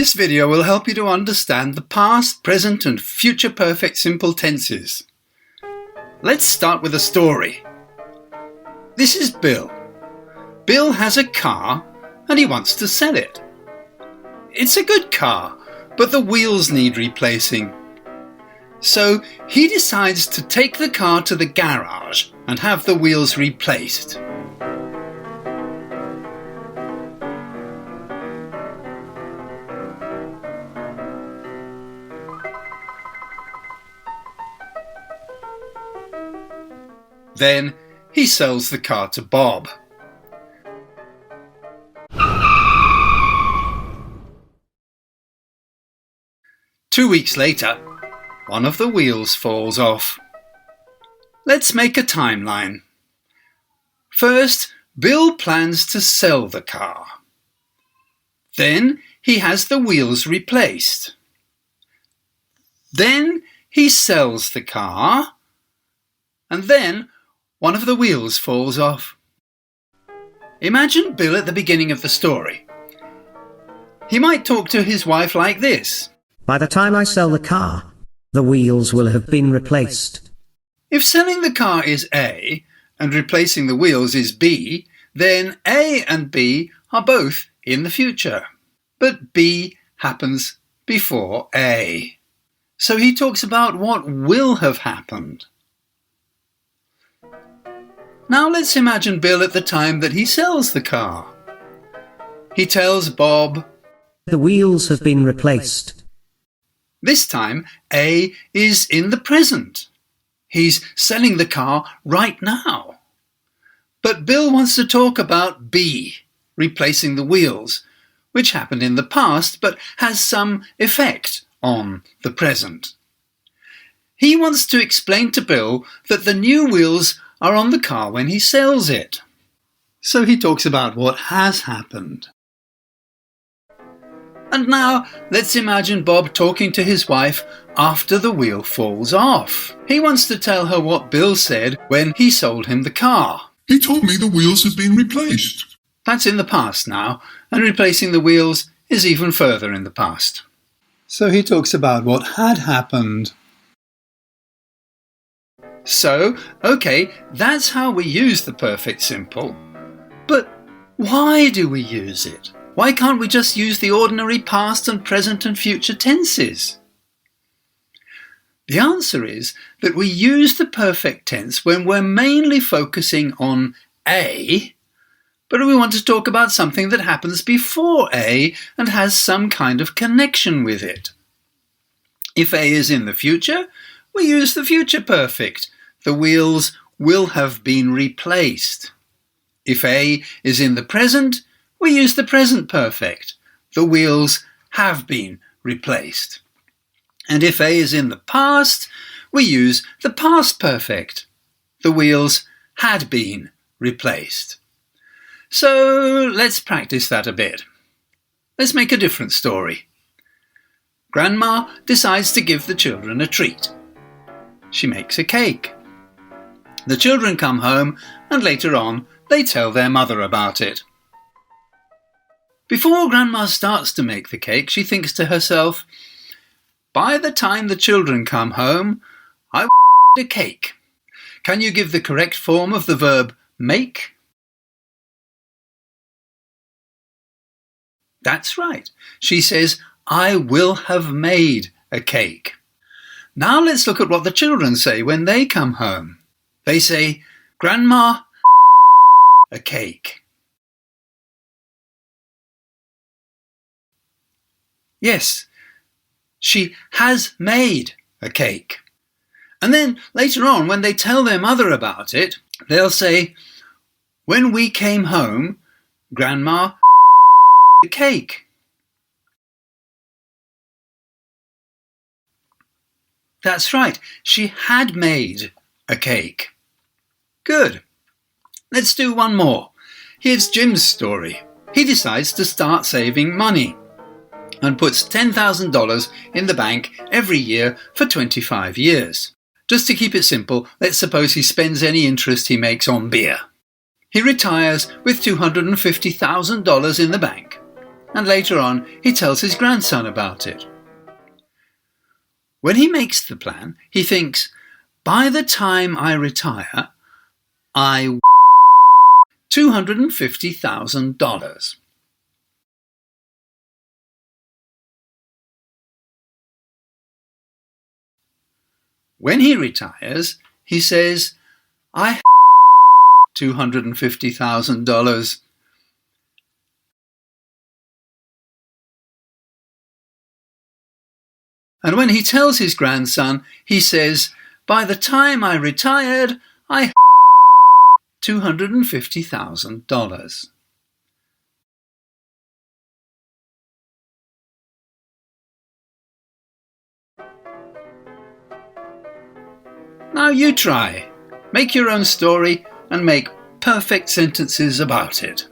This video will help you to understand the past, present and future perfect simple tenses. Let's start with a story. This is Bill. Bill has a car and he wants to sell it. It's a good car, but the wheels need replacing. So he decides to take the car to the garage and have the wheels replaced. Then he sells the car to Bob. Two weeks later, one of the wheels falls off. Let's make a timeline. First, Bill plans to sell the car. Then he has the wheels replaced. Then he sells the car. And then one of the wheels falls off. Imagine Bill at the beginning of the story. He might talk to his wife like this. By the time I sell the car, the wheels will have been replaced. If selling the car is A and replacing the wheels is B, then A and B are both in the future. But B happens before A. So he talks about what will have happened. Now let's imagine Bill at the time that he sells the car. He tells Bob, the wheels have been replaced. This time A is in the present. He's selling the car right now. But Bill wants to talk about B, replacing the wheels, which happened in the past but has some effect on the present. He wants to explain to Bill that the new wheels are on the car when he sells it. So he talks about what has happened. And now let's imagine Bob talking to his wife after the wheel falls off. He wants to tell her what Bill said when he sold him the car. He told me the wheels have been replaced. That's in the past now, and replacing the wheels is even further in the past. So he talks about what had happened. So, okay, that's how we use the perfect simple. But why do we use it? Why can't we just use the ordinary past and present and future tenses? The answer is that we use the perfect tense when we're mainly focusing on A, but we want to talk about something that happens before A and has some kind of connection with it. If A is in the future, we use the future perfect. The wheels will have been replaced. If A is in the present, we use the present perfect. The wheels have been replaced. And if A is in the past, we use the past perfect. The wheels had been replaced. So let's practice that a bit. Let's make a different story. Grandma decides to give the children a treat. She makes a cake. The children come home and later on they tell their mother about it. Before Grandma starts to make the cake, she thinks to herself, by the time the children come home, I will a cake. Can you give the correct form of the verb make? That's right. She says, I will have made a cake. Now let's look at what the children say when they come home. They say, Grandma, a cake. Yes, she has made a cake. And then later on, when they tell their mother about it, they'll say, when we came home, Grandma a cake. That's right, she had made a cake. Good. Let's do one more. Here's Jim's story. He decides to start saving money and puts $10,000 in the bank every year for 25 years. Just to keep it simple, let's suppose he spends any interest he makes on beer. He retires with $250,000 in the bank and later on he tells his grandson about it. When he makes the plan, he thinks, by the time I retire, I $250,000. When he retires, he says, I $250,000. And when he tells his grandson, he says, by the time I retired, I $250,000. Now you try. Make your own story and make perfect sentences about it.